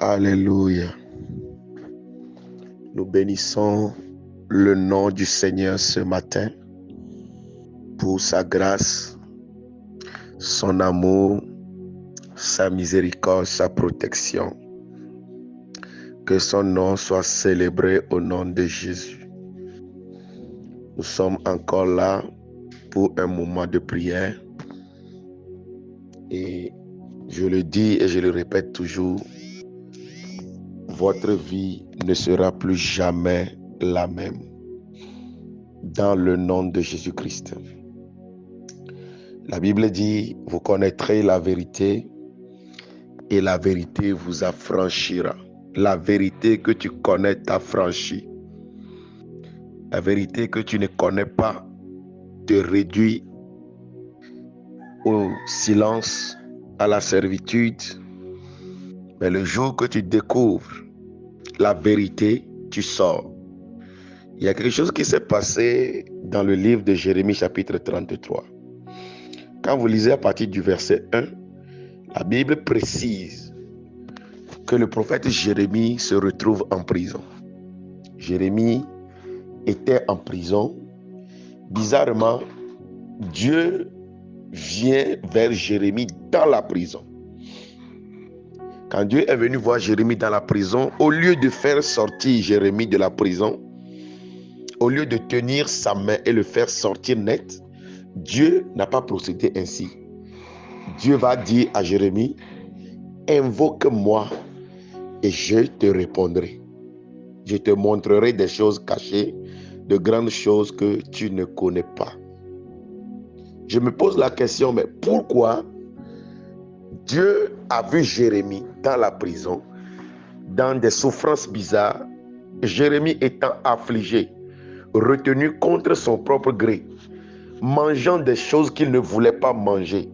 Alléluia. Nous bénissons le nom du Seigneur ce matin pour sa grâce, son amour, sa miséricorde, sa protection. Que son nom soit célébré au nom de Jésus. Nous sommes encore là pour un moment de prière. Et je le dis et je le répète toujours, votre vie ne sera plus jamais la même. Dans le nom de Jésus-Christ. La Bible dit, vous connaîtrez la vérité et la vérité vous affranchira. La vérité que tu connais t'affranchit. La vérité que tu ne connais pas te réduit au silence, à la servitude. Mais le jour que tu découvres la vérité, tu sors. Il y a quelque chose qui s'est passé dans le livre de Jérémie chapitre 33. Quand vous lisez à partir du verset 1, la Bible précise que le prophète Jérémie se retrouve en prison. Jérémie était en prison. Bizarrement, Dieu vient vers Jérémie dans la prison. Quand Dieu est venu voir Jérémie dans la prison, au lieu de faire sortir Jérémie de la prison, au lieu de tenir sa main et le faire sortir net, Dieu n'a pas procédé ainsi. Dieu va dire à Jérémie, invoque-moi et je te répondrai. Je te montrerai des choses cachées, de grandes choses que tu ne connais pas. Je me pose la question, mais pourquoi Dieu a vu Jérémie dans la prison, dans des souffrances bizarres, Jérémie étant affligé, retenu contre son propre gré, mangeant des choses qu'il ne voulait pas manger.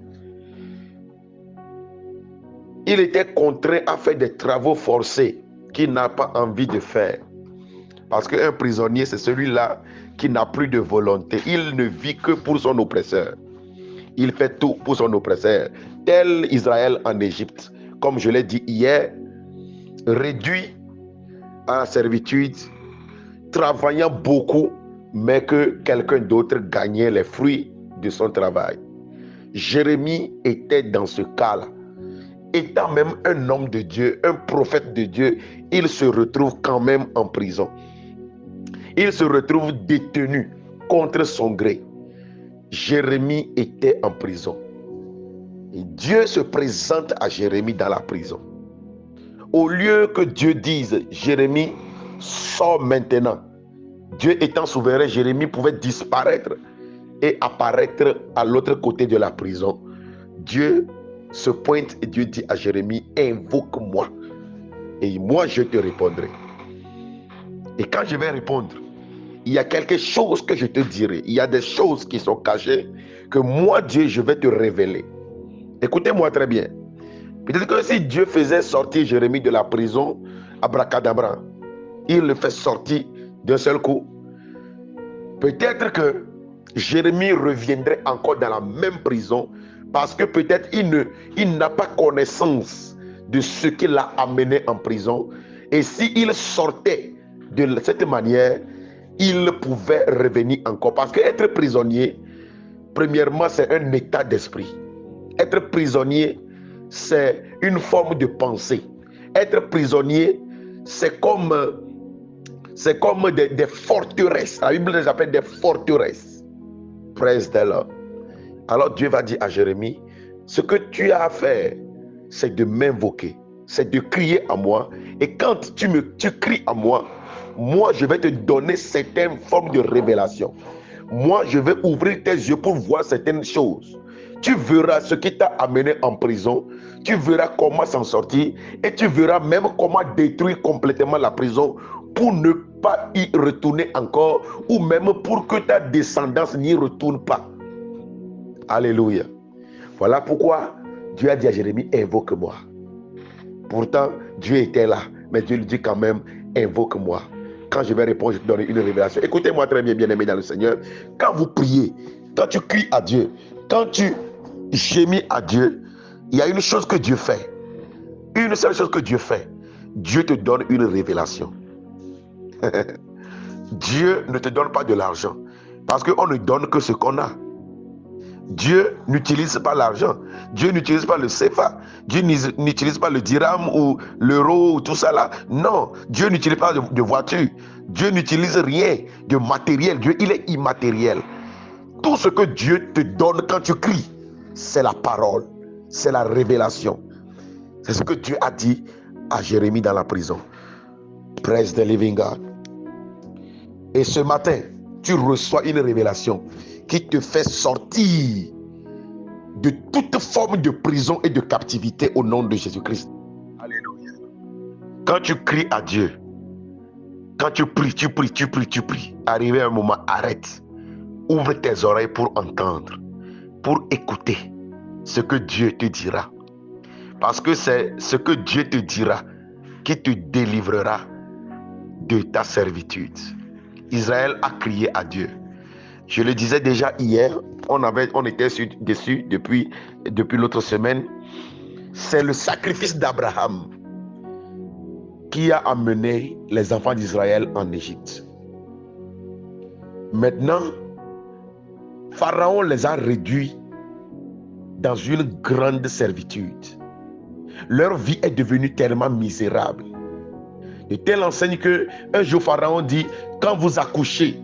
Il était contraint à faire des travaux forcés qu'il n'a pas envie de faire. Parce qu'un prisonnier, c'est celui-là qui n'a plus de volonté. Il ne vit que pour son oppresseur. Il fait tout pour son oppresseur. Tel Israël en Égypte, comme je l'ai dit hier, réduit à la servitude, travaillant beaucoup, mais que quelqu'un d'autre gagnait les fruits de son travail. Jérémie était dans ce cas-là. Étant même un homme de Dieu, un prophète de Dieu, il se retrouve quand même en prison. Il se retrouve détenu contre son gré. Jérémie était en prison. Et Dieu se présente à Jérémie dans la prison. Au lieu que Dieu dise, Jérémie, sors maintenant. Dieu étant souverain, Jérémie pouvait disparaître et apparaître à l'autre côté de la prison. Dieu se pointe et Dieu dit à Jérémie, invoque-moi et moi je te répondrai. Et quand je vais répondre, il y a quelque chose que je te dirai. Il y a des choses qui sont cachées que moi, Dieu, je vais te révéler. Écoutez-moi très bien. Peut-être que si Dieu faisait sortir Jérémie de la prison, abracadabra, il le fait sortir d'un seul coup. Peut-être que Jérémie reviendrait encore dans la même prison parce que peut-être il n'a pas connaissance de ce qui l'a amené en prison. Et s'il sortait de cette manière, il pouvait revenir encore. Parce qu'être prisonnier, premièrement, c'est un état d'esprit. Être prisonnier, c'est une forme de pensée. Être prisonnier, c'est comme des forteresses. La Bible les appelle des forteresses. Praise the Lord. Alors Dieu va dire à Jérémie, ce que tu as à faire, c'est de m'invoquer, c'est de crier à moi. Et quand tu cries à moi, moi je vais te donner certaines formes de révélation. Moi je vais ouvrir tes yeux pour voir certaines choses. Tu verras ce qui t'a amené en prison, tu verras comment s'en sortir et tu verras même comment détruire complètement la prison pour ne pas y retourner encore ou même pour que ta descendance n'y retourne pas. Alléluia. Voilà pourquoi Dieu a dit à Jérémie, invoque-moi. Pourtant, Dieu était là, mais Dieu lui dit quand même, invoque-moi. Quand je vais répondre, je te donne une révélation. Écoutez-moi très bien, bien-aimés dans le Seigneur. Quand vous priez, quand tu cries à Dieu, quand tu gémis à Dieu, il y a une chose que Dieu fait. Une seule chose que Dieu fait. Dieu te donne une révélation. Dieu ne te donne pas de l'argent parce qu'on ne donne que ce qu'on a. Dieu n'utilise pas l'argent. Dieu n'utilise pas le CFA. Dieu n'utilise pas le dirham ou l'euro ou tout ça là. Non, Dieu n'utilise pas de voiture. Dieu n'utilise rien de matériel. Dieu, il est immatériel. Tout ce que Dieu te donne quand tu cries, c'est la parole, c'est la révélation. C'est ce que Dieu a dit à Jérémie dans la prison. Praise the living God. Et ce matin, tu reçois une révélation qui te fait sortir de toute forme de prison et de captivité au nom de Jésus-Christ. Alléluia. Quand tu cries à Dieu, quand tu pries, arrivé à un moment, arrête. Ouvre tes oreilles pour entendre, pour écouter ce que Dieu te dira. Parce que c'est ce que Dieu te dira qui te délivrera de ta servitude. Israël a crié à Dieu. Je le disais déjà hier, on était dessus depuis l'autre semaine. C'est le sacrifice d'Abraham qui a amené les enfants d'Israël en Égypte. Maintenant, Pharaon les a réduits dans une grande servitude. Leur vie est devenue tellement misérable. De telle enseigne qu'un jour Pharaon dit, quand vous accouchez,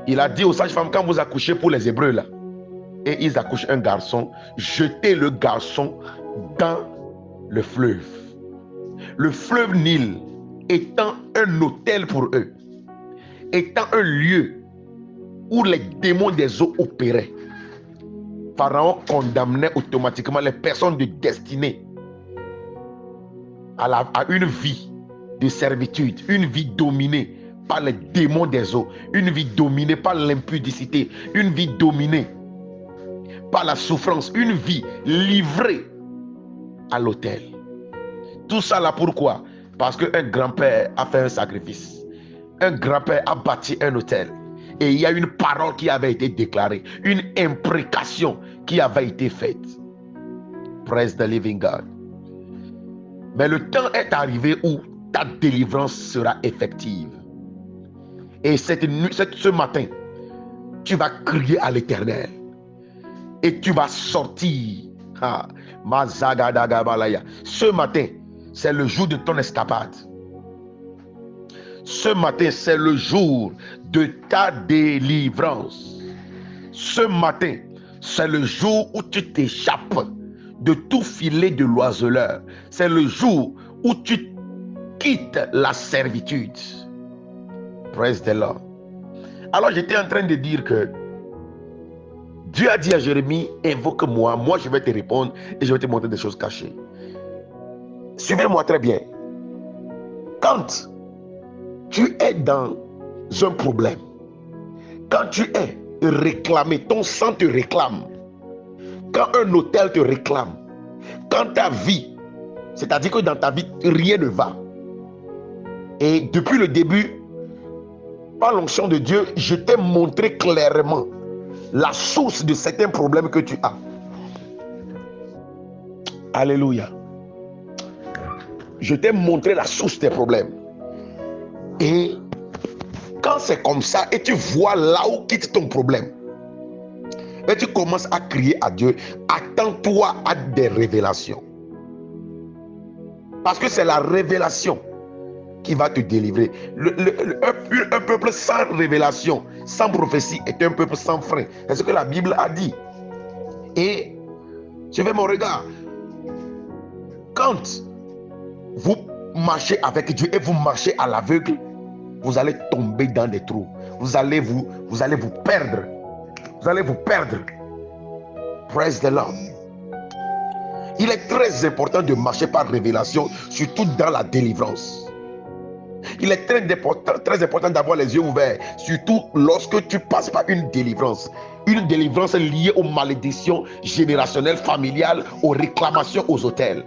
il a dit aux sages-femmes, quand vous accouchez pour les Hébreux là, et ils accouchent un garçon, jetez le garçon dans le fleuve. Le fleuve Nil étant un autel pour eux, étant un lieu où les démons des eaux opéraient, Pharaon condamnait automatiquement les personnes de destinée à une vie de servitude, une vie dominée par les démons des eaux, une vie dominée par l'impudicité, une vie dominée par la souffrance, une vie livrée à l'autel. Tout ça là pourquoi? Parce qu'un grand-père a fait un sacrifice. Un grand-père a bâti un autel. Et il y a une parole qui avait été déclarée, une imprécation qui avait été faite. Praise the living God. Mais le temps est arrivé où ta délivrance sera effective. Et ce matin, tu vas crier à l'Éternel. Et tu vas sortir. Ce matin, c'est le jour de ton escapade. Ce matin, c'est le jour de ta délivrance. Ce matin, c'est le jour où tu t'échappes de tout filet de l'oiseleur. C'est le jour où tu quittes la servitude. Praise the Lord. Alors j'étais en train de dire que Dieu a dit à Jérémie, invoque-moi, moi je vais te répondre et je vais te montrer des choses cachées. Suivez-moi très bien. Quand tu es dans un problème, quand tu es réclamé, ton sang te réclame, quand un hôtel te réclame, quand ta vie, c'est-à-dire que dans ta vie, rien ne va. Et depuis le début, par l'onction de Dieu, je t'ai montré clairement la source de certains problèmes que tu as. Alléluia. Je t'ai montré la source des problèmes. Et quand c'est comme ça et tu vois là où quitte ton problème et tu commences à crier à Dieu, attends-toi à des révélations. Parce que c'est la révélation qui va te délivrer. Un peuple sans révélation, sans prophétie est un peuple sans frein. C'est ce que la Bible a dit. Et je fais mon regard. Quand vous marchez avec Dieu et vous marchez à l'aveugle, vous allez tomber dans des trous. Vous allez vous perdre. Vous allez vous perdre. Praise the Lord. Il est très important de marcher par révélation, surtout dans la délivrance. Il est très important d'avoir les yeux ouverts, surtout lorsque tu passes par une délivrance. Une délivrance liée aux malédictions générationnelles, familiales, aux réclamations aux autels.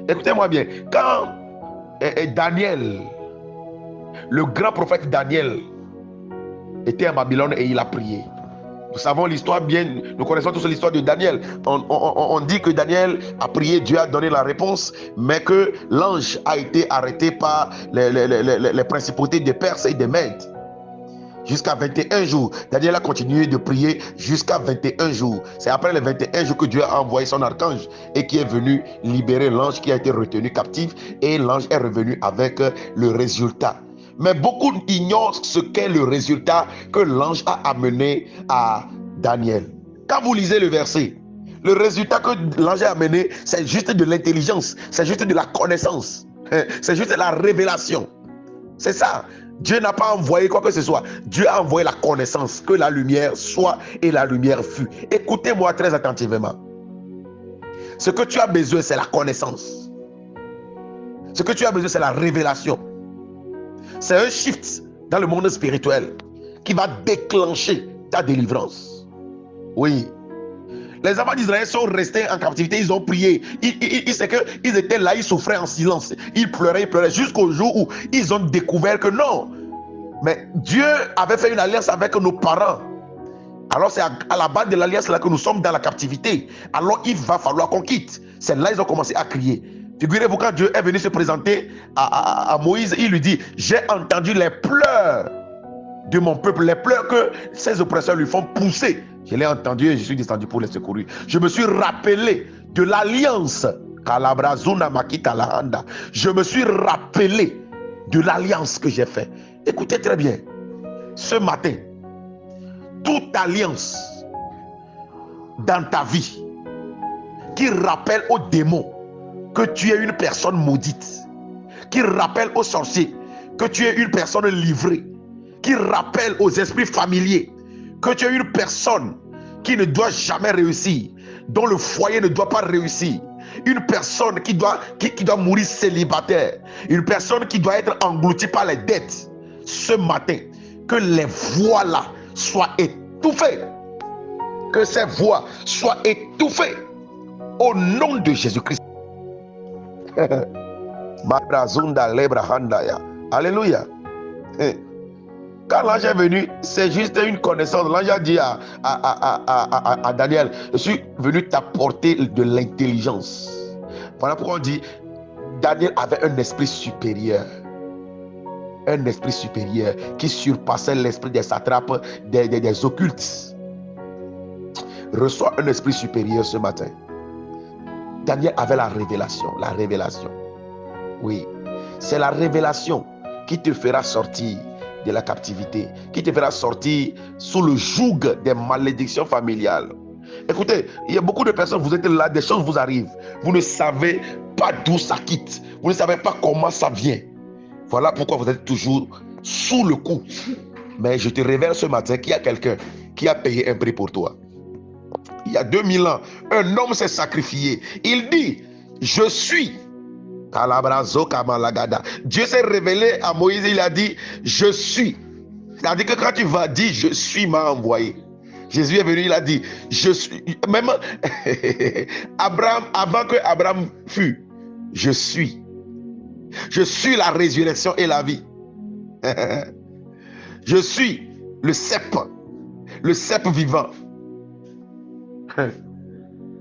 Écoutez-moi bien. Quand Daniel, le grand prophète Daniel, était à Babylone et il a prié. Nous savons l'histoire bien, nous connaissons tous l'histoire de Daniel. On dit que Daniel a prié, Dieu a donné la réponse, mais que l'ange a été arrêté par les principautés des Perses et des Mèdes. Jusqu'à 21 jours. Daniel a continué de prier jusqu'à 21 jours. C'est après les 21 jours que Dieu a envoyé son archange et qui est venu libérer l'ange qui a été retenu captif, et l'ange est revenu avec le résultat. Mais beaucoup ignorent ce qu'est le résultat que l'ange a amené à Daniel. Quand vous lisez le verset, le résultat que l'ange a amené, c'est juste de l'intelligence, c'est juste de la connaissance, c'est juste de la révélation. C'est ça. Dieu n'a pas envoyé quoi que ce soit. Dieu a envoyé la connaissance, que la lumière soit et la lumière fut. Écoutez-moi très attentivement. Ce que tu as besoin, c'est la connaissance. Ce que tu as besoin, c'est la révélation. C'est un shift dans le monde spirituel qui va déclencher ta délivrance. Oui. Les enfants d'Israël sont restés en captivité, ils ont prié. C'est qu'ils étaient là, ils souffraient en silence. Ils pleuraient jusqu'au jour où ils ont découvert que non. Mais Dieu avait fait une alliance avec nos parents. Alors c'est à la base de l'alliance là que nous sommes dans la captivité. Alors il va falloir qu'on quitte. C'est là qu'ils ont commencé à crier. Figurez-vous, quand Dieu est venu se présenter à Moïse, il lui dit: j'ai entendu les pleurs de mon peuple, les pleurs que ses oppresseurs lui font pousser. Je l'ai entendu et je suis descendu pour les secourir. Je me suis rappelé de l'alliance. Je me suis rappelé de l'alliance que j'ai faite. Écoutez très bien. Ce matin, toute alliance dans ta vie qui rappelle aux démons que tu es une personne maudite, qui rappelle aux sorciers que tu es une personne livrée, qui rappelle aux esprits familiers que tu es une personne qui ne doit jamais réussir, dont le foyer ne doit pas réussir, une personne qui doit mourir célibataire, une personne qui doit être engloutie par les dettes. Ce matin, que les voix là soient étouffées, que ces voix soient étouffées au nom de Jésus-Christ. Alléluia. Quand l'ange est venu, c'est juste une connaissance. L'ange a dit à Daniel: je suis venu t'apporter de l'intelligence. Voilà pourquoi on dit Daniel avait un esprit supérieur. Un esprit supérieur qui surpassait l'esprit des satrapes, des occultes. Reçois un esprit supérieur ce matin. Daniel avait la révélation. La révélation. Oui, c'est la révélation qui te fera sortir de la captivité, qui te fera sortir sous le joug des malédictions familiales. Écoutez, il y a beaucoup de personnes, vous êtes là, des choses vous arrivent. Vous ne savez pas d'où ça quitte. Vous ne savez pas comment ça vient. Voilà pourquoi vous êtes toujours sous le coup. Mais je te révèle ce matin qu'il y a quelqu'un qui a payé un prix pour toi. Il y a 2000 ans, un homme s'est sacrifié. Il dit: je suis. Dieu s'est révélé à Moïse, il a dit: je suis. C'est-à-dire que quand tu vas dire je suis m'a envoyé. Jésus est venu, il a dit je suis. Même Abraham, avant que Abraham fût, je suis. Je suis la résurrection et la vie. Je suis le cep vivant.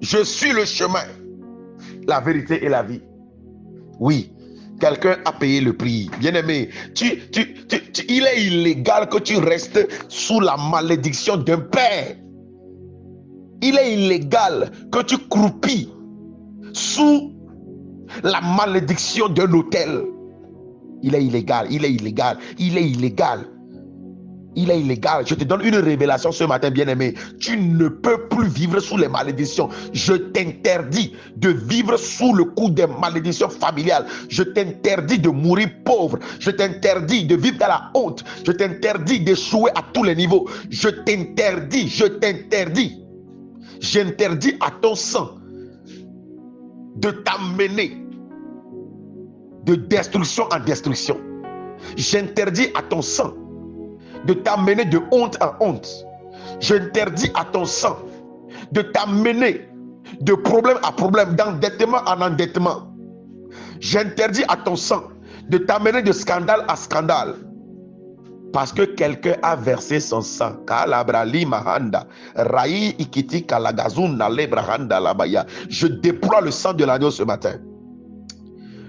Je suis le chemin, la vérité et la vie. Oui, quelqu'un a payé le prix. Bien-aimé, il est illégal que tu restes sous la malédiction d'un père. Il est illégal que tu croupis sous la malédiction d'un hôtel. Il est illégal, il est illégal, il est illégal. Il est illégal. Je te donne une révélation ce matin, bien-aimé. Tu ne peux plus vivre sous les malédictions. Je t'interdis de vivre sous le coup des malédictions familiales. Je t'interdis de mourir pauvre. Je t'interdis de vivre dans la honte. Je t'interdis d'échouer à tous les niveaux. J'interdis à ton sang de t'amener de destruction en destruction. J'interdis à ton sang de t'amener de honte en honte. J'interdis à ton sang de t'amener de problème à problème, d'endettement en endettement. J'interdis à ton sang de t'amener de scandale à scandale. Parce que quelqu'un a versé son sang. Je déploie le sang de l'agneau ce matin.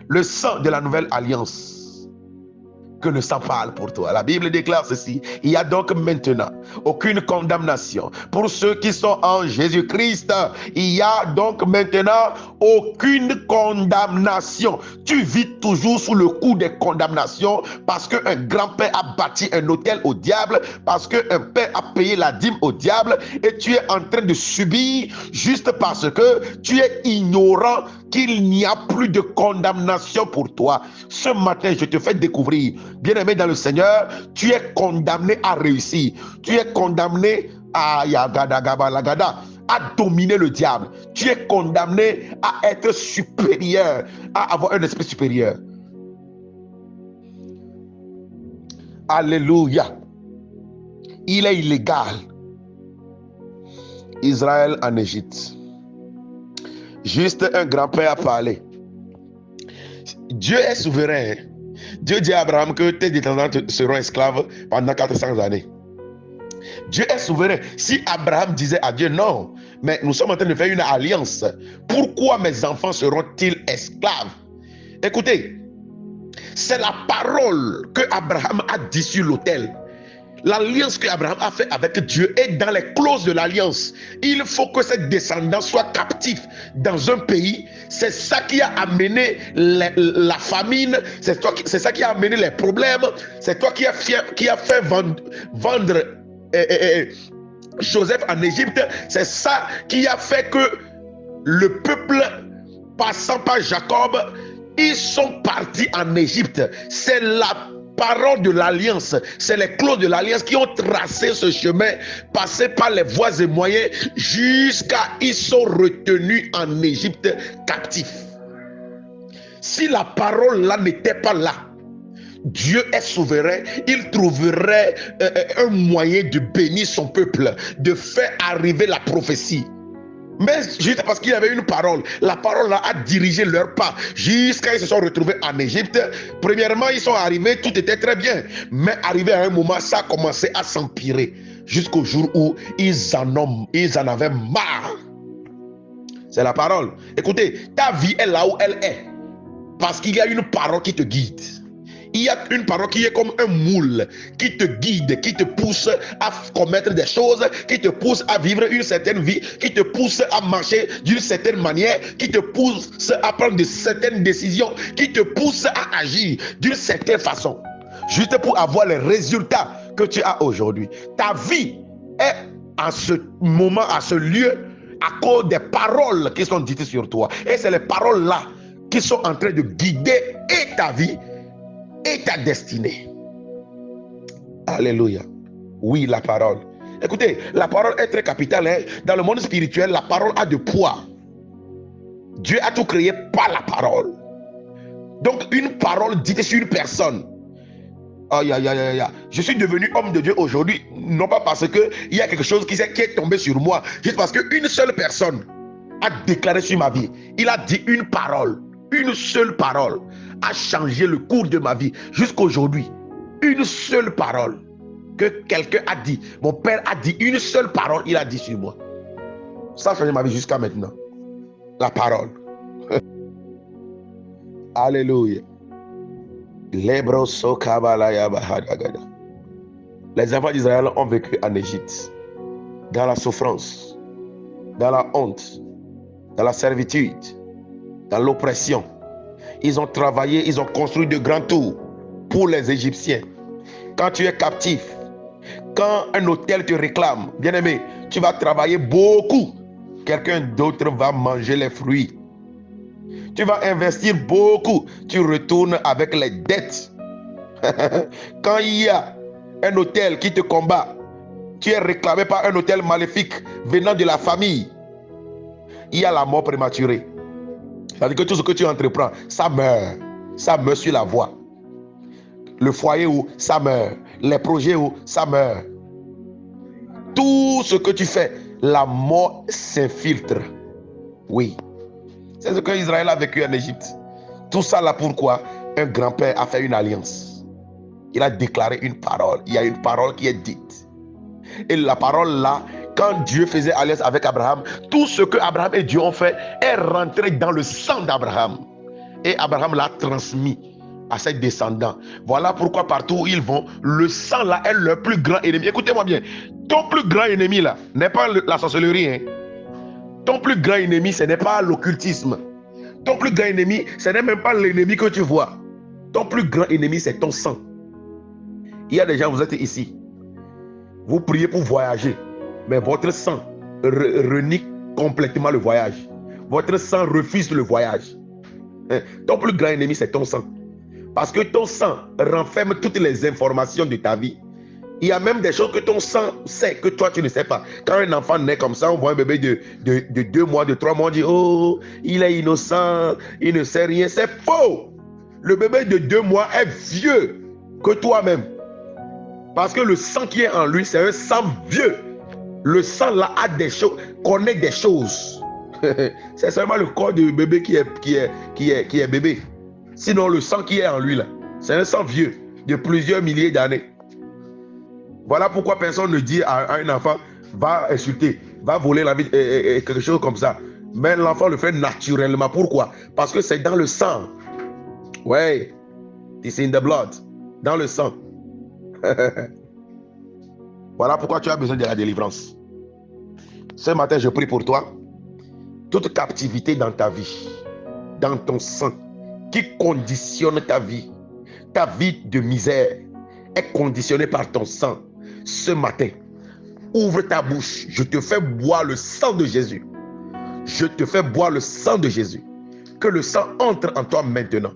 Le sang de la nouvelle alliance. Que le sang parle pour toi. La Bible déclare ceci. Il y a donc maintenant aucune condamnation pour ceux qui sont en Jésus-Christ. Il y a donc maintenant aucune condamnation. Tu vis toujours sous le coup des condamnations parce qu'un grand-père a bâti un hôtel au diable, parce qu'un père a payé la dîme au diable et tu es en train de subir juste parce que tu es ignorant qu'il n'y a plus de condamnation pour toi. Ce matin, je te fais découvrir, bien-aimé dans le Seigneur, tu es condamné à réussir. Tu es condamné à dominer le diable. Tu es condamné à être supérieur, à avoir un esprit supérieur. Alléluia. Il est illégal. Israël en Égypte. Juste un grand-père a parlé. Dieu est souverain. Dieu dit à Abraham que tes descendants seront esclaves pendant 400 années. Dieu est souverain. Si Abraham disait à Dieu non, mais nous sommes en train de faire une alliance, pourquoi mes enfants seront-ils esclaves? Écoutez, c'est la parole que Abraham a dit sur l'autel. L'alliance que Abraham a fait avec Dieu est dans les clauses de l'alliance. Il faut que ses descendants soient captifs dans un pays. C'est ça qui a amené la famine. C'est ça qui a amené les problèmes. C'est toi qui a fait vendre Joseph en Égypte. C'est ça qui a fait que le peuple, passant par Jacob, ils sont partis en Égypte. C'est la parole de l'alliance, c'est les clauses de l'alliance qui ont tracé ce chemin, passé par les voies et moyens, jusqu'à ils sont retenus en Égypte captifs. Si la parole là n'était pas là, Dieu est souverain, il trouverait un moyen de bénir son peuple, de faire arriver la prophétie. Mais juste parce qu'il y avait une parole, la parole là a dirigé leurs pas jusqu'à ils se sont retrouvés en Égypte. Premièrement, ils sont arrivés, tout était très bien. Mais arrivé à un moment, ça a commencé à s'empirer. Jusqu'au jour où ils en avaient marre. C'est la parole. Écoutez, ta vie est là où elle est. Parce qu'il y a une parole qui te guide. Il y a une parole qui est comme un moule, qui te guide, qui te pousse à commettre des choses, qui te pousse à vivre une certaine vie, qui te pousse à marcher d'une certaine manière, qui te pousse à prendre de certaines décisions, qui te pousse à agir d'une certaine façon, juste pour avoir les résultats que tu as aujourd'hui. Ta vie est en ce moment, à ce lieu, à cause des paroles qui sont dites sur toi. Et c'est les paroles-là qui sont en train de guider et ta vie et ta destinée. Alléluia. Oui, la parole. Écoutez, la parole est très capitale. Hein? Dans le monde spirituel, la parole a de poids. Dieu a tout créé par la parole. Donc, une parole dite sur une personne. Aïe, aïe, aïe, aïe. Je suis devenu homme de Dieu aujourd'hui, non pas parce qu'il y a quelque chose qui est tombé sur moi, juste parce qu'une seule personne a déclaré sur ma vie. Il a dit une parole. Une seule parole a changé le cours de ma vie jusqu'aujourd'hui. Une seule parole que quelqu'un a dit. Mon père a dit une seule parole, il a dit sur moi. Ça a changé ma vie jusqu'à maintenant. La parole. Alléluia. Les enfants d'Israël ont vécu en Égypte, dans la souffrance, dans la honte, dans la servitude, dans l'oppression. Ils ont travaillé, ils ont construit de grands tours pour les Égyptiens. Quand tu es captif, quand un hôtel te réclame, bien-aimé, tu vas travailler beaucoup. Quelqu'un d'autre va manger les fruits. Tu vas investir beaucoup. Tu retournes avec les dettes. Quand il y a un hôtel qui te combat, tu es réclamé par un hôtel maléfique venant de la famille, il y a la mort prématurée. C'est-à-dire que tout ce que tu entreprends, ça meurt. Ça meurt sur la voie. Le foyer où ça meurt. Les projets où ça meurt. Tout ce que tu fais, la mort s'infiltre. Oui. C'est ce que Israël a vécu en Égypte. Tout ça là pourquoi un grand-père a fait une alliance. Il a déclaré une parole. Il y a une parole qui est dite. Et la parole là, quand Dieu faisait alliance avec Abraham, tout ce que Abraham et Dieu ont fait est rentré dans le sang d'Abraham. Et Abraham l'a transmis à ses descendants. Voilà pourquoi partout où ils vont, le sang là est leur plus grand ennemi. Écoutez-moi bien, ton plus grand ennemi là n'est pas la sorcellerie. Hein. Ton plus grand ennemi, ce n'est pas l'occultisme. Ton plus grand ennemi, ce n'est même pas l'ennemi que tu vois. Ton plus grand ennemi, c'est ton sang. Il y a des gens, vous êtes ici. Vous priez pour voyager. Mais votre sang renie complètement le voyage. Votre sang refuse le voyage. Ton plus grand ennemi, c'est ton sang. Parce que ton sang renferme toutes les informations de ta vie. Il y a même des choses que ton sang sait que toi tu ne sais pas. Quand un enfant naît comme ça, on voit un bébé de 2 mois, de 3 mois, on dit oh, il est innocent, il ne sait rien. C'est faux. Le bébé de 2 mois est vieux que toi-même. Parce que le sang qui est en lui, c'est un sang vieux. Le sang là a des choses, connaît des choses. C'est seulement le corps du bébé qui est bébé. Sinon, le sang qui est en lui là, c'est un sang vieux de plusieurs milliers d'années. Voilà pourquoi personne ne dit à un enfant va insulter, va voler la vie, quelque chose comme ça. Mais l'enfant le fait naturellement. Pourquoi? Parce que c'est dans le sang. Ouais, it's in the blood. Dans le sang. Voilà pourquoi tu as besoin de la délivrance. Ce matin, je prie pour toi. Toute captivité dans ta vie, dans ton sang, qui conditionne ta vie de misère, est conditionnée par ton sang. Ce matin, ouvre ta bouche. Je te fais boire le sang de Jésus. Je te fais boire le sang de Jésus. Que le sang entre en toi maintenant.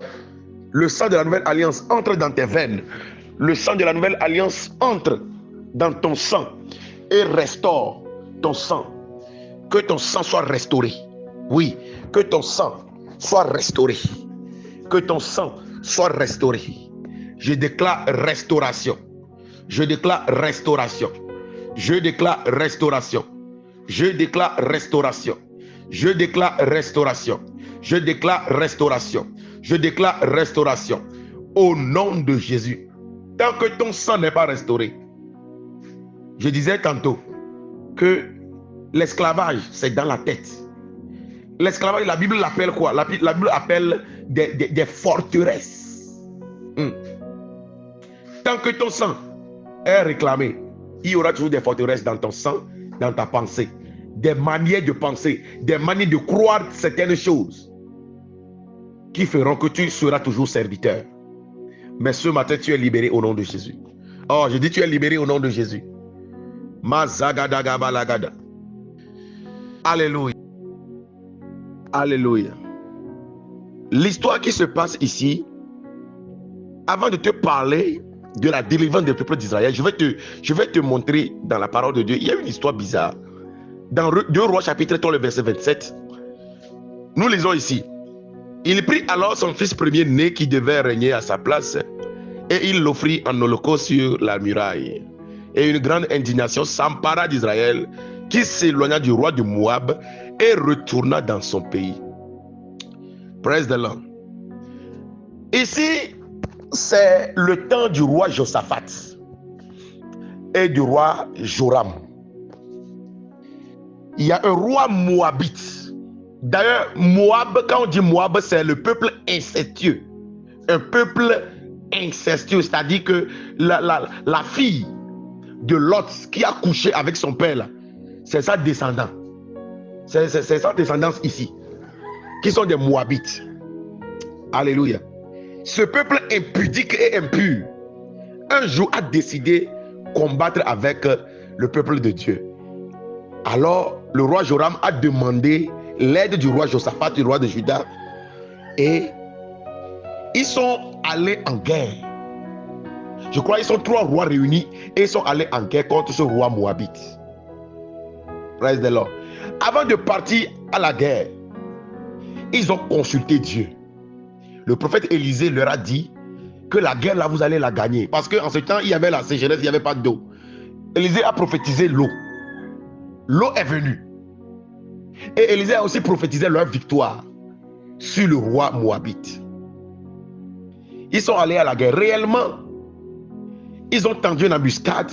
Le sang de la nouvelle alliance entre dans tes veines. Le sang de la nouvelle alliance entre dans ton sang et restaure ton sang. Que ton sang soit restauré. Oui, que ton sang soit restauré. Que ton sang soit restauré. Je déclare restauration. Je déclare restauration. Je déclare restauration. Je déclare restauration. Je déclare restauration. Je déclare restauration. Je déclare restauration. Au nom de Jésus. Tant que ton sang n'est pas restauré. Je disais tantôt que l'esclavage, c'est dans la tête. L'esclavage, la Bible l'appelle quoi? La Bible appelle des forteresses. Tant que ton sang est réclamé, il y aura toujours des forteresses dans ton sang, dans ta pensée. Des manières de penser, des manières de croire certaines choses qui feront que tu seras toujours serviteur. Mais ce matin, tu es libéré au nom de Jésus. Oh, je dis tu es libéré au nom de Jésus. Mazagadagabalagada. Alléluia. Alléluia. L'histoire qui se passe ici, avant de te parler de la délivrance des peuples d'Israël, je vais te montrer dans la parole de Dieu. Il y a une histoire bizarre. Dans 2 Rois chapitre 3, le verset 27, nous lisons ici. Il prit alors son fils premier-né qui devait régner à sa place et il l'offrit en holocauste sur la muraille. Et une grande indignation s'empara d'Israël qui s'éloigna du roi de Moab et retourna dans son pays. Praise the Lord. Ici, c'est le temps du roi Josaphat et du roi Joram. Il y a un roi moabite. D'ailleurs, Moab, quand on dit Moab, c'est le peuple incestueux. Un peuple incestueux, c'est-à-dire que la fille de Lot qui a couché avec son père, là, c'est sa descendance. C'est sa descendance ici, qui sont des Moabites. Alléluia. Ce peuple impudique et impur, un jour a décidé de combattre avec le peuple de Dieu. Alors, le roi Joram a demandé l'aide du roi Josaphat, du roi de Juda, et ils sont allés en guerre. Je crois qu'ils sont 3 rois réunis et ils sont allés en guerre contre ce roi moabite. Praise the Lord. Avant de partir à la guerre, ils ont consulté Dieu. Le prophète Élisée leur a dit que la guerre là, vous allez la gagner. Parce qu'en ce temps, il y avait la sécheresse, il n'y avait pas d'eau. Élisée a prophétisé l'eau. L'eau est venue. Et Élisée a aussi prophétisé leur victoire sur le roi moabite. Ils sont allés à la guerre. Réellement, Ils ont tendu une embuscade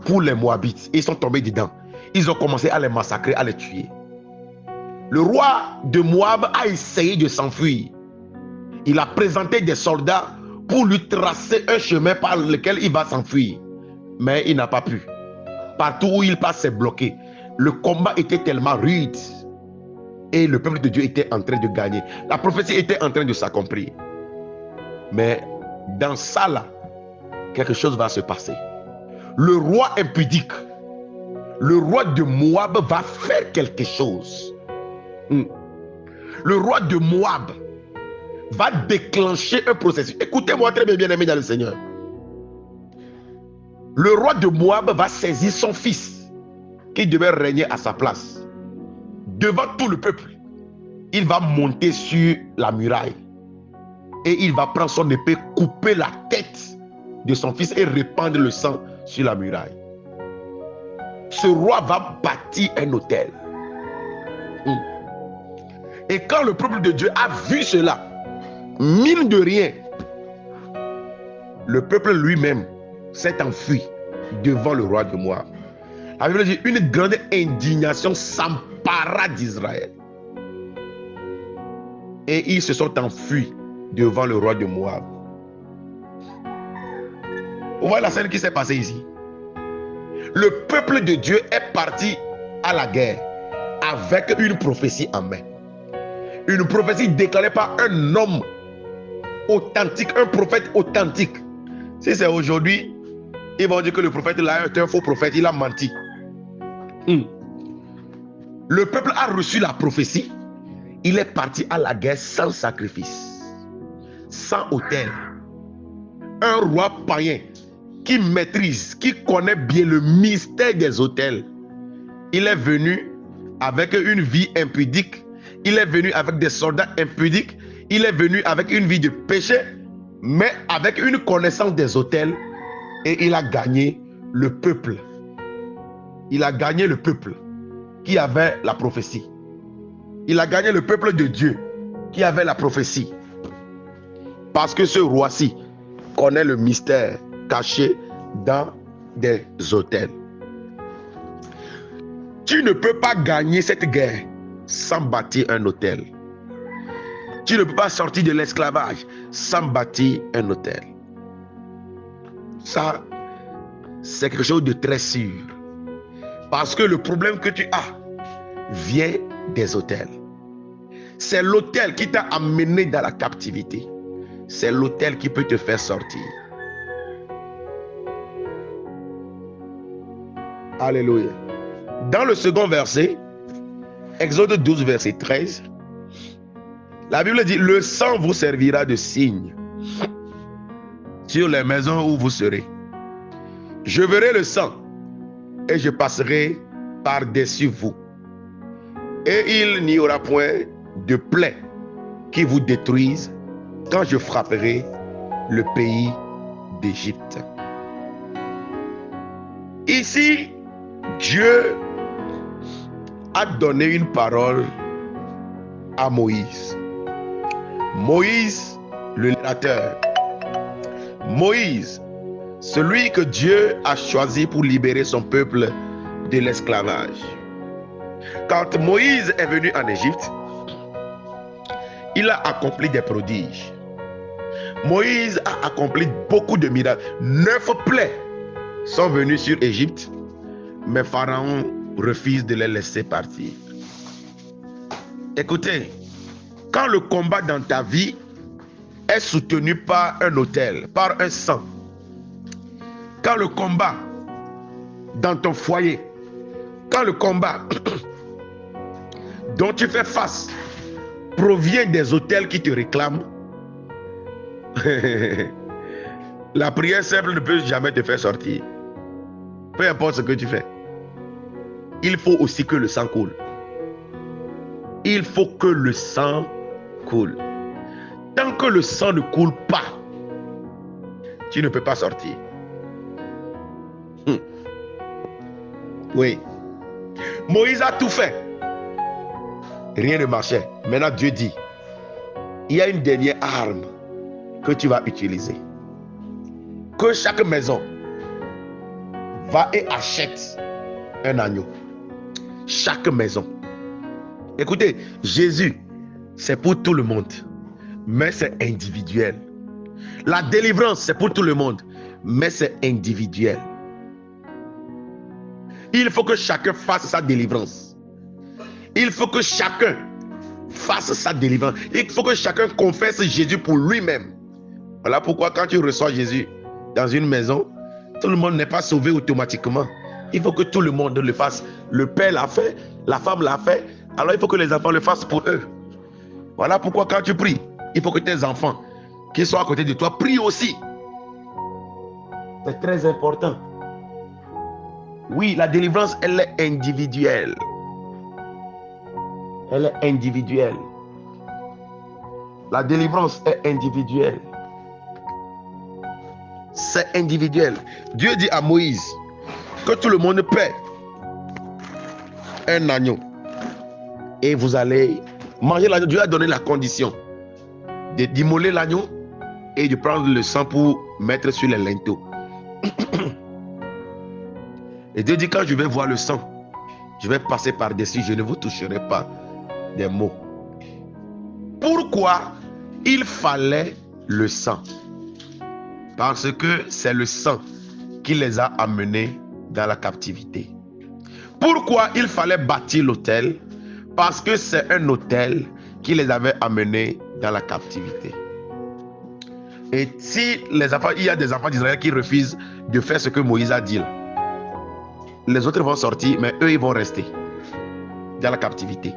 pour les Moabites. Ils sont tombés dedans. Ils ont commencé à les massacrer, à les tuer. Le roi de Moab a essayé de s'enfuir. Il a présenté des soldats pour lui tracer un chemin par lequel il va s'enfuir. Mais il n'a pas pu. Partout où il passe, c'est bloqué. Le combat était tellement rude. Et le peuple de Dieu était en train de gagner. La prophétie était en train de s'accomplir. Mais dans ça là, quelque chose va se passer. Le roi impudique, le roi de Moab va faire quelque chose. Le roi de Moab va déclencher un processus. Écoutez-moi très bien, bien-aimés dans le Seigneur. Le roi de Moab va saisir son fils qui devait régner à sa place. Devant tout le peuple, il va monter sur la muraille et il va prendre son épée, couper la tête de son fils et répandre le sang sur la muraille. Ce roi va bâtir un autel. Et quand le peuple de Dieu a vu cela, mine de rien, le peuple lui-même s'est enfui devant le roi de Moab. La Bible dit, une grande indignation s'empara d'Israël. Et ils se sont enfuis devant le roi de Moab. Vous voyez la scène qui s'est passée ici. Le peuple de Dieu est parti à la guerre avec une prophétie en main. Une prophétie déclarée par un homme authentique, un prophète authentique. Si c'est aujourd'hui, ils vont dire que le prophète là est un faux prophète, il a menti. Le peuple a reçu la prophétie. Il est parti à la guerre sans sacrifice, sans autel. Un roi païen qui maîtrise, qui connaît bien le mystère des autels. Il est venu avec une vie impudique. Il est venu avec des soldats impudiques. Il est venu avec une vie de péché, mais avec une connaissance des autels. Et il a gagné le peuple. Il a gagné le peuple qui avait la prophétie. Il a gagné le peuple de Dieu qui avait la prophétie. Parce que ce roi-ci connaît le mystère caché dans des autels. Tu ne peux pas gagner cette guerre sans bâtir un autel. Tu ne peux pas sortir de l'esclavage sans bâtir un autel. Ça, c'est quelque chose de très sûr. Parce que le problème que tu as vient des autels. C'est l'autel qui t'a amené dans la captivité. C'est l'autel qui peut te faire sortir. Alléluia. Dans le second verset, Exode 12, verset 13, la Bible dit, le sang vous servira de signe sur les maisons où vous serez. Je verrai le sang et je passerai par-dessus vous. Et il n'y aura point de plaie qui vous détruise quand je frapperai le pays d'Égypte. Ici, Dieu a donné une parole à Moïse. Moïse, le libérateur. Moïse, celui que Dieu a choisi pour libérer son peuple de l'esclavage. Quand Moïse est venu en Égypte, il a accompli des prodiges. Moïse a accompli beaucoup de miracles. 9 plaies sont venues sur Égypte, mais Pharaon refuse de les laisser partir. Écoutez, quand le combat dans ta vie est soutenu par un autel, par un sang, quand le combat dans ton foyer, quand le combat dont tu fais face provient des autels qui te réclament, la prière simple ne peut jamais te faire sortir. Peu importe ce que tu fais. Il faut aussi que le sang coule. Il faut que le sang coule. Tant que le sang ne coule pas, tu ne peux pas sortir. Oui. Moïse a tout fait. Rien ne marchait. Maintenant Dieu dit, il y a une dernière arme que tu vas utiliser. Que chaque maison va et achète un agneau. Chaque maison. Écoutez, Jésus, c'est pour tout le monde, mais c'est individuel. La délivrance, c'est pour tout le monde, mais c'est individuel. Il faut que chacun fasse sa délivrance. Il faut que chacun fasse sa délivrance. Il faut que chacun confesse Jésus pour lui-même. Voilà pourquoi quand tu reçois Jésus dans une maison, tout le monde n'est pas sauvé automatiquement. Il faut que tout le monde le fasse. Le père l'a fait, la femme l'a fait. Alors il faut que les enfants le fassent pour eux. Voilà pourquoi quand tu pries, il faut que tes enfants qui sont à côté de toi prient aussi. C'est très important. Oui, la délivrance, elle est individuelle. Elle est individuelle. La délivrance est individuelle. C'est individuel. Dieu dit à Moïse que tout le monde paie un agneau. Et vous allez manger l'agneau. Dieu a donné la condition d'immoler l'agneau et de prendre le sang pour mettre sur les linteaux. Et Dieu dit, quand je vais voir le sang, je vais passer par-dessus, je ne vous toucherai pas des mots. Pourquoi il fallait le sang? Parce que c'est le sang qui les a amenés dans la captivité. Pourquoi il fallait bâtir l'autel? Parce que c'est un autel qui les avait amenés dans la captivité. Et si les enfants, il y a des enfants d'Israël qui refusent de faire ce que Moïse a dit là, les autres vont sortir, mais eux, ils vont rester dans la captivité.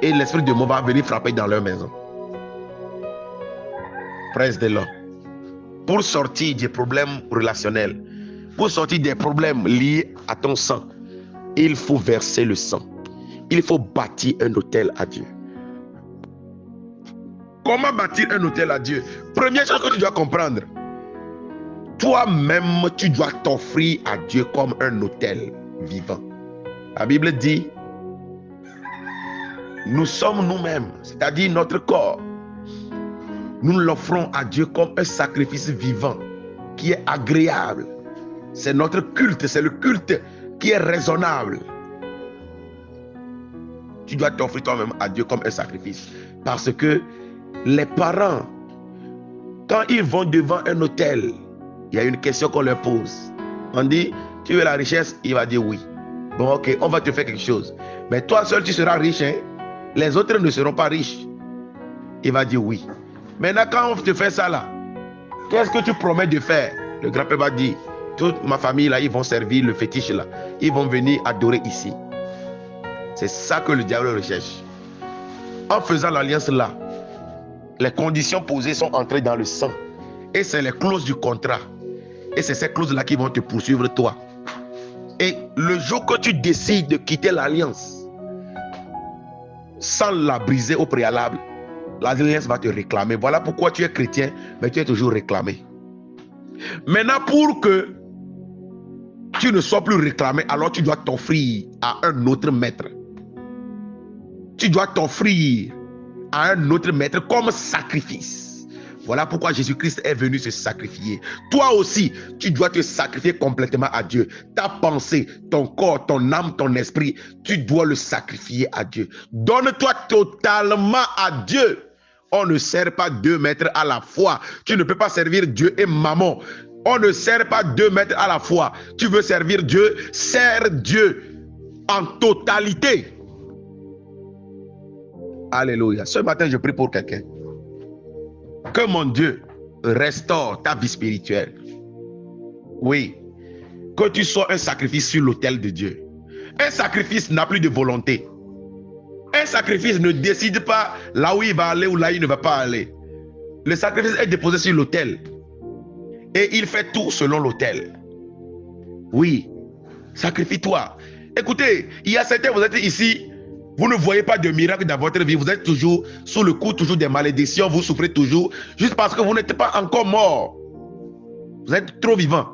Et l'esprit de mort va venir frapper dans leur maison. Praise the Lord. Pour sortir des problèmes relationnels, pour sortir des problèmes liés à ton sang, il faut verser le sang. Il faut bâtir un autel à Dieu. Comment bâtir un autel à Dieu? Première chose que tu dois comprendre, toi-même, tu dois t'offrir à Dieu comme un autel vivant. La Bible dit, nous sommes nous-mêmes, c'est-à-dire notre corps. Nous l'offrons à Dieu comme un sacrifice vivant qui est agréable. C'est notre culte, c'est le culte qui est raisonnable. Tu dois t'offrir toi-même à Dieu comme un sacrifice. Parce que les parents, quand ils vont devant un autel, il y a une question qu'on leur pose. On dit, tu veux la richesse? Il va dire oui. Bon, ok, on va te faire quelque chose. Mais toi seul, tu seras riche. Hein? Les autres ne seront pas riches. Il va dire oui. Maintenant, quand on te fait ça là, qu'est-ce que tu promets de faire? Le grand-père va dire, toute ma famille là, ils vont servir le fétiche là. Ils vont venir adorer ici. C'est ça que le diable recherche. En faisant l'alliance là, les conditions posées sont entrées dans le sang. Et c'est les clauses du contrat. Et c'est ces clauses-là qui vont te poursuivre toi. Et le jour que tu décides de quitter l'alliance, sans la briser au préalable, l'alliance va te réclamer. Voilà pourquoi tu es chrétien, mais tu es toujours réclamé. Maintenant, pour que tu ne sois plus réclamé, alors tu dois t'offrir à un autre maître. Tu dois t'offrir à un autre maître comme sacrifice. Voilà pourquoi Jésus-Christ est venu se sacrifier. Toi aussi, tu dois te sacrifier complètement à Dieu. Ta pensée, ton corps, ton âme, ton esprit, tu dois le sacrifier à Dieu. Donne-toi totalement à Dieu. On ne sert pas deux maîtres à la fois. Tu ne peux pas servir Dieu et maman. On ne sert pas deux maîtres à la fois. Tu veux servir Dieu, sers Dieu en totalité. Alléluia. Ce matin, je prie pour quelqu'un. Que mon Dieu restaure ta vie spirituelle. Oui. Que tu sois un sacrifice sur l'autel de Dieu. Un sacrifice n'a plus de volonté. Un sacrifice ne décide pas là où il va aller ou là où il ne va pas aller. Le sacrifice est déposé sur l'autel. Et il fait tout selon l'autel. Oui. Sacrifie-toi. Écoutez, il y a certains, vous êtes ici, vous ne voyez pas de miracle dans votre vie. Vous êtes toujours sous le coup, toujours des malédictions. Vous souffrez toujours juste parce que vous n'êtes pas encore mort. Vous êtes trop vivant.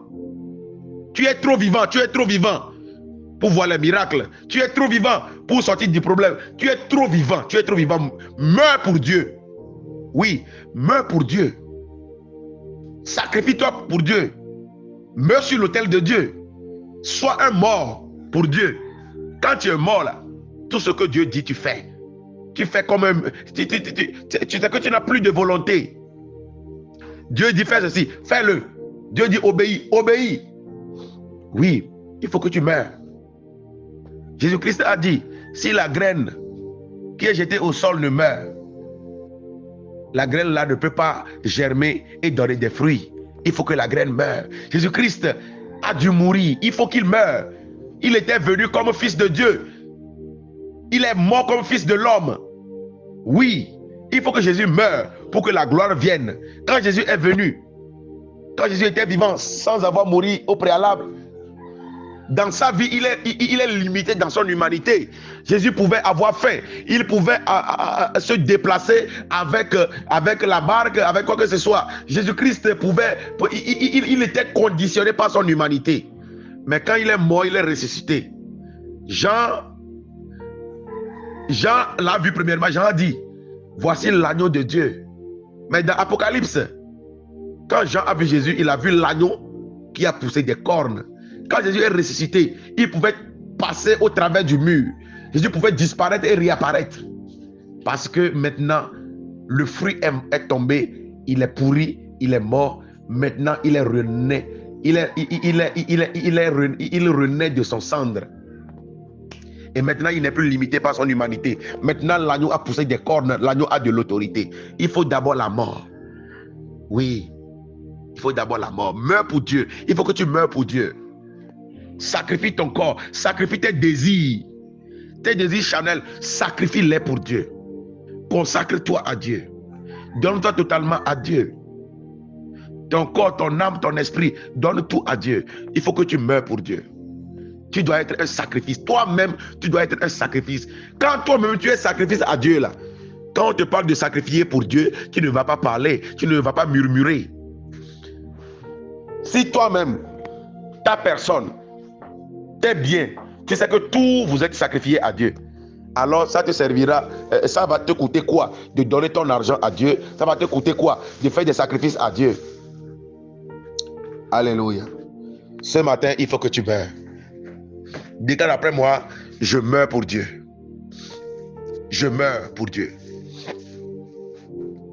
Tu es trop vivant, tu es trop vivant pour voir les miracles. Tu es trop vivant pour sortir du problème. Tu es trop vivant, tu es trop vivant. Meurs pour Dieu. Oui, meurs pour Dieu. Sacrifie-toi pour Dieu. Meurs sur l'autel de Dieu. Sois un mort pour Dieu. Quand tu es mort là, tout ce que Dieu dit, tu fais. Tu fais comme un... Tu sais que tu n'as plus de volonté. Dieu dit fais ceci, fais-le. Dieu dit obéis, obéis. Oui, il faut que tu meurs. Jésus-Christ a dit, si la graine qui est jetée au sol ne meurt, la graine là ne peut pas germer et donner des fruits. Il faut que la graine meure. Jésus-Christ a dû mourir. Il faut qu'il meure. Il était venu comme fils de Dieu. Il est mort comme fils de l'homme. Oui, il faut que Jésus meure pour que la gloire vienne. Quand Jésus est venu, quand Jésus était vivant sans avoir mouru au préalable, dans sa vie, il est limité dans son humanité. Jésus pouvait avoir faim. Il pouvait se déplacer avec la barque, avec quoi que ce soit. Jésus-Christ pouvait... Il était conditionné par son humanité. Mais quand il est mort, il est ressuscité. Jean l'a vu premièrement. Jean a dit, voici l'agneau de Dieu. Mais dans Apocalypse, quand Jean a vu Jésus, il a vu l'agneau qui a poussé des cornes. Quand Jésus est ressuscité, il pouvait passer au travers du mur. Jésus pouvait disparaître et réapparaître. Parce que maintenant, le fruit est tombé, il est pourri, il est mort. Maintenant, il est rené. Il renaît de son cendre. Et maintenant, il n'est plus limité par son humanité. Maintenant, l'agneau a poussé des cornes, l'agneau a de l'autorité. Il faut d'abord la mort. Oui, il faut d'abord la mort. Meurs pour Dieu. Il faut que tu meurs pour Dieu. Sacrifie ton corps, sacrifie tes désirs charnels, sacrifie-les pour Dieu. Consacre-toi à Dieu. Donne-toi totalement à Dieu. Ton corps, ton âme, ton esprit, donne tout à Dieu. Il faut que tu meurs pour Dieu. Tu dois être un sacrifice. Toi-même, tu dois être un sacrifice. Quand toi-même tu es sacrifice à Dieu là, quand on te parle de sacrifier pour Dieu, tu ne vas pas parler, tu ne vas pas murmurer. Si toi-même, ta personne, tes biens, tu sais que tout vous êtes sacrifié à Dieu, alors ça te servira, ça va te coûter quoi de donner ton argent à Dieu? Ça va te coûter quoi de faire des sacrifices à Dieu? Alléluia. Ce matin, il faut que tu meurs. Déclare après moi, je meurs pour Dieu. Je meurs pour Dieu.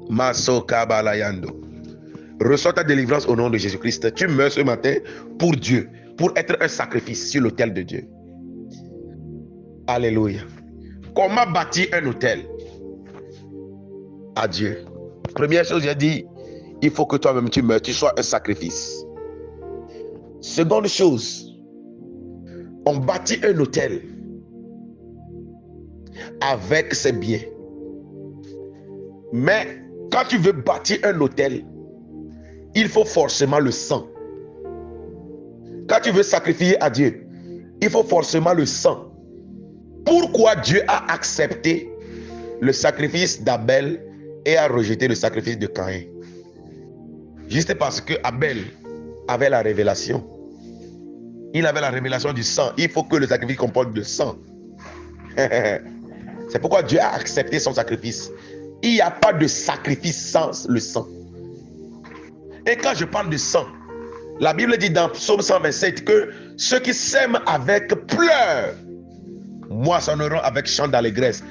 Maso Kabalayando. Reçois ta délivrance au nom de Jésus-Christ. Tu meurs ce matin pour Dieu, pour être un sacrifice sur l'autel de Dieu. Alléluia. Comment bâtir un autel à Dieu? Première chose, j'ai dit, il faut que toi-même tu meurs, tu sois un sacrifice. Seconde chose, on bâtit un autel avec ses biens. Mais quand tu veux bâtir un autel, il faut forcément le sang. Quand tu veux sacrifier à Dieu, il faut forcément le sang. Pourquoi Dieu a accepté le sacrifice d'Abel et a rejeté le sacrifice de Caïn? Juste parce que Abel avait la révélation. Il avait la révélation du sang. Il faut que le sacrifice comporte le sang. C'est pourquoi Dieu a accepté son sacrifice. Il n'y a pas de sacrifice sans le sang. Et quand je parle de sang, la Bible dit dans Psaume 127 que ceux qui s'aiment avec pleurent moissonneront avec chant d'allégresse.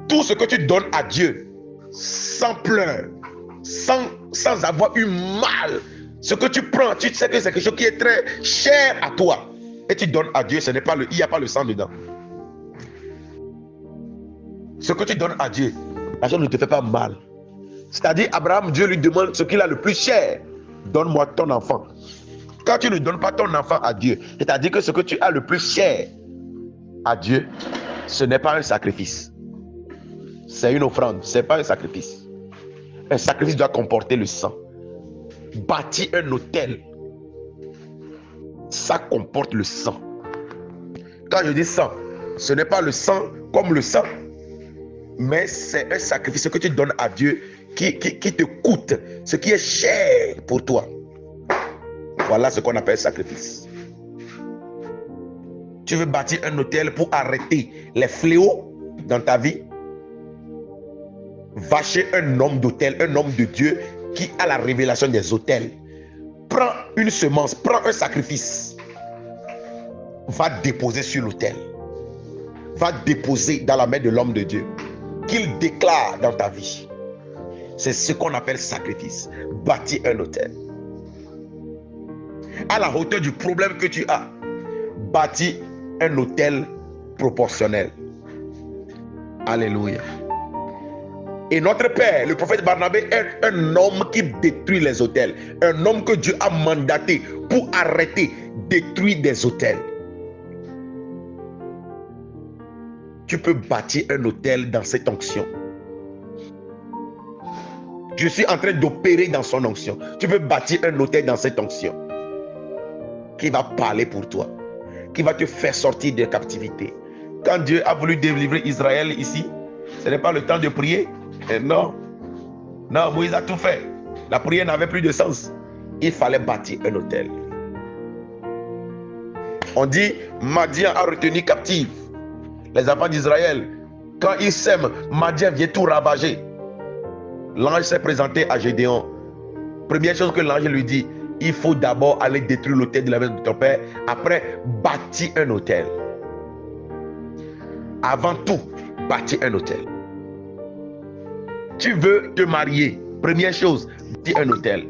Tout ce que tu donnes à Dieu sans pleurs, sans avoir eu mal, ce que tu prends, tu sais que c'est quelque chose qui est très cher à toi et tu donnes à Dieu, il n'y a pas le sang dedans. Ce que tu donnes à Dieu, la chose ne te fait pas mal. C'est-à-dire, Abraham, Dieu lui demande ce qu'il a le plus cher. Donne-moi ton enfant. Quand tu ne donnes pas ton enfant à Dieu, c'est-à-dire que ce que tu as le plus cher à Dieu, ce n'est pas un sacrifice. C'est une offrande, ce n'est pas un sacrifice. Un sacrifice doit comporter le sang. Bâtir un autel, ça comporte le sang. Quand je dis sang, ce n'est pas le sang comme le sang, mais c'est un sacrifice que tu donnes à Dieu qui te coûte, ce qui est cher pour toi. Voilà ce qu'on appelle sacrifice. Tu veux bâtir un autel pour arrêter les fléaux dans ta vie? Va chez un homme d'autel, un homme de Dieu qui a la révélation des autels. Prends une semence, prends un sacrifice. va déposer sur l'autel. Va déposer dans la main de l'homme de Dieu. Qu'il déclare dans ta vie. C'est ce qu'on appelle sacrifice. Bâtir un autel. À la hauteur du problème que tu as, bâtir un autel proportionnel. Alléluia. Et notre Père, le prophète Barnabé, est un homme qui détruit les autels. Un homme que Dieu a mandaté pour arrêter, détruire des autels. Tu peux bâtir un autel dans cette onction. Je suis en train d'opérer dans son onction. Tu peux bâtir un autel dans cette onction qui va parler pour toi, qui va te faire sortir de captivité. Quand Dieu a voulu délivrer Israël ici, ce n'est pas le temps de prier. Et non, Moïse a tout fait. La prière n'avait plus de sens. Il fallait bâtir un autel. On dit, Madian a retenu captif les enfants d'Israël. Quand ils sèment, Madian vient tout ravager. L'ange s'est présenté à Gédéon. Première chose que l'ange lui dit, il faut d'abord aller détruire l'autel de la maison de ton père. Après, bâtir un autel. Avant tout, bâtir un autel. Tu veux te marier, première chose, bâtir un autel.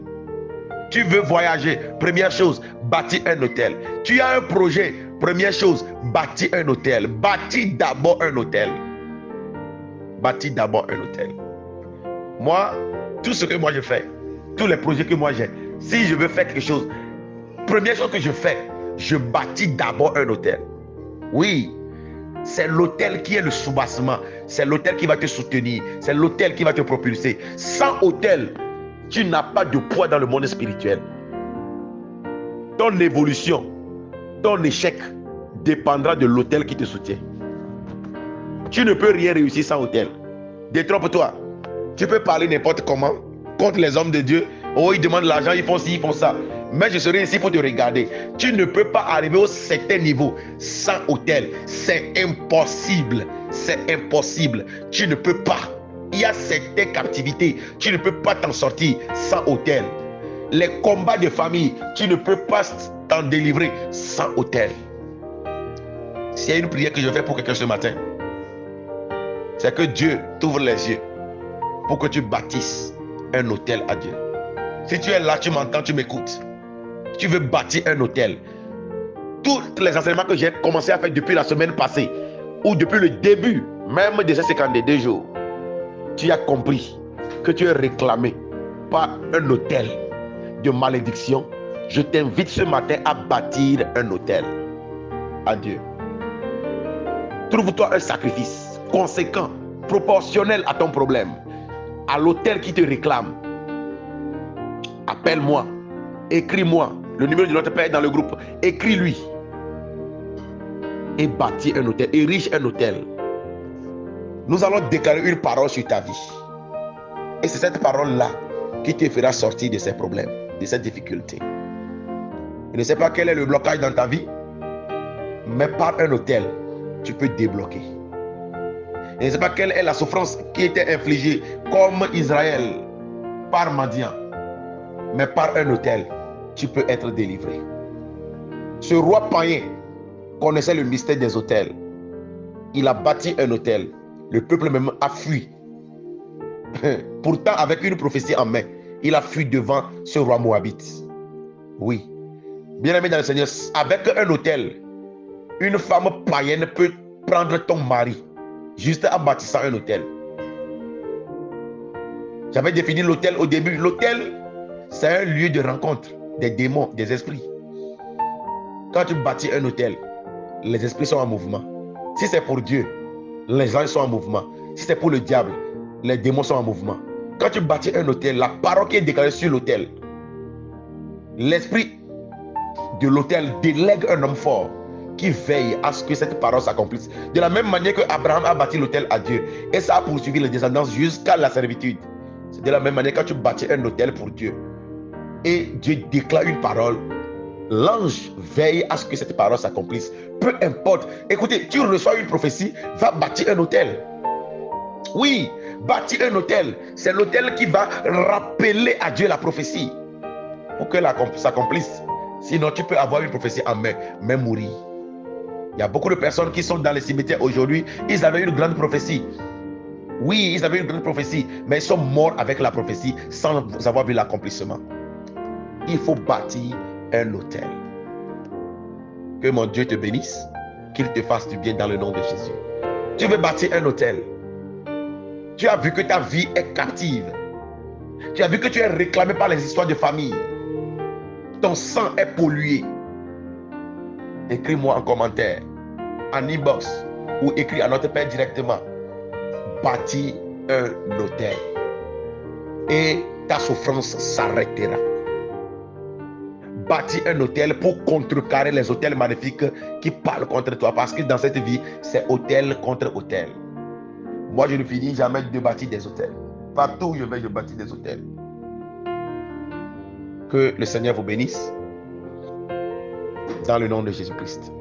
Tu veux voyager, première chose, bâtir un autel. Tu as un projet, première chose, bâtir un autel. Bâtis d'abord un autel. Bâtis d'abord un autel. Moi, tout ce que moi je fais, tous les projets que moi j'ai, si je veux faire quelque chose, première chose que je fais, je bâtis d'abord un autel. Oui, c'est l'autel qui est le soubassement. C'est l'autel qui va te soutenir. C'est l'autel qui va te propulser. Sans autel, tu n'as pas de poids dans le monde spirituel. Ton évolution, ton échec dépendra de l'autel qui te soutient. Tu ne peux rien réussir sans autel. Détrompe-toi. Tu peux parler n'importe comment contre les hommes de Dieu. Oh, ils demandent l'argent, ils font ci, ils font ça. Mais je serai ici pour te regarder. Tu ne peux pas arriver au certain niveau sans autel. C'est impossible. C'est impossible. Tu ne peux pas. Il y a certaines captivités. Tu ne peux pas t'en sortir sans autel. Les combats de famille, tu ne peux pas t'en délivrer sans autel. S'il y a une prière que je fais pour quelqu'un ce matin, c'est que Dieu t'ouvre les yeux pour que tu bâtisses un autel à Dieu. Si tu es là, tu m'entends, tu m'écoutes. Tu veux bâtir un autel. Tous les enseignements que j'ai commencé à faire depuis la semaine passée, ou depuis le début, même de ces 52 jours, tu as compris que tu es réclamé par un autel de malédiction. Je t'invite ce matin à bâtir un autel à Dieu. Trouve-toi un sacrifice conséquent, proportionnel à ton problème, à l'autel qui te réclame. Appelle-moi, écris-moi. Le numéro de notre père dans le groupe. Écris-lui. Et bâtis un autel. Érige un autel. Nous allons déclarer une parole sur ta vie. Et c'est cette parole-là qui te fera sortir de ces problèmes, de ces difficultés. Je ne sais pas quel est le blocage dans ta vie, mais par un autel, tu peux débloquer. Je ne sais pas quelle est la souffrance qui était infligée comme Israël par Madian, mais par un autel, tu peux être délivré. Ce roi païen connaissait le mystère des autels. Il a bâti un autel. Le peuple même a fui. Pourtant, avec une prophétie en main, il a fui devant ce roi moabite. Oui. Bien-aimé dans le Seigneur, avec un autel, une femme païenne peut prendre ton mari juste en bâtissant un autel. J'avais défini l'autel au début. L'autel, c'est un lieu de rencontre des démons, des esprits. Quand tu bâtis un autel, les esprits sont en mouvement. Si c'est pour Dieu, les anges sont en mouvement. Si c'est pour le diable, les démons sont en mouvement. Quand tu bâtis un autel, la parole qui est déclarée sur l'autel, l'esprit de l'autel délègue un homme fort qui veille à ce que cette parole s'accomplisse. De la même manière que Abraham a bâti l'autel à Dieu, et ça a poursuivi les descendants jusqu'à la servitude. C'est de la même manière quand tu bâtis un autel pour Dieu, et Dieu déclare une parole, l'ange veille à ce que cette parole s'accomplisse. Peu importe. Écoutez, tu reçois une prophétie, va bâtir un autel. Oui, bâtir un autel. C'est l'autel qui va rappeler à Dieu la prophétie pour que ça s'accomplisse. Sinon, tu peux avoir une prophétie en main, mais mourir. Il y a beaucoup de personnes qui sont dans les cimetières aujourd'hui. Ils avaient une grande prophétie. Oui, ils avaient une grande prophétie, mais ils sont morts avec la prophétie sans avoir vu l'accomplissement. Il faut bâtir un autel. Que mon Dieu te bénisse, qu'il te fasse du bien dans le nom de Jésus. Tu veux bâtir un autel. Tu as vu que ta vie est captive. Tu as vu que tu es réclamé par les histoires de famille. Ton sang est pollué. Écris-moi en commentaire, en inbox, ou écris à notre Père directement. Bâtis un autel. Et ta souffrance s'arrêtera. Bâtis un autel pour contrecarrer les autels magnifiques qui parlent contre toi. Parce que dans cette vie, c'est autel contre autel. Moi, je ne finis jamais de bâtir des autels. Partout où je vais, je bâtis des autels. Que le Seigneur vous bénisse. Dans le nom de Jésus-Christ.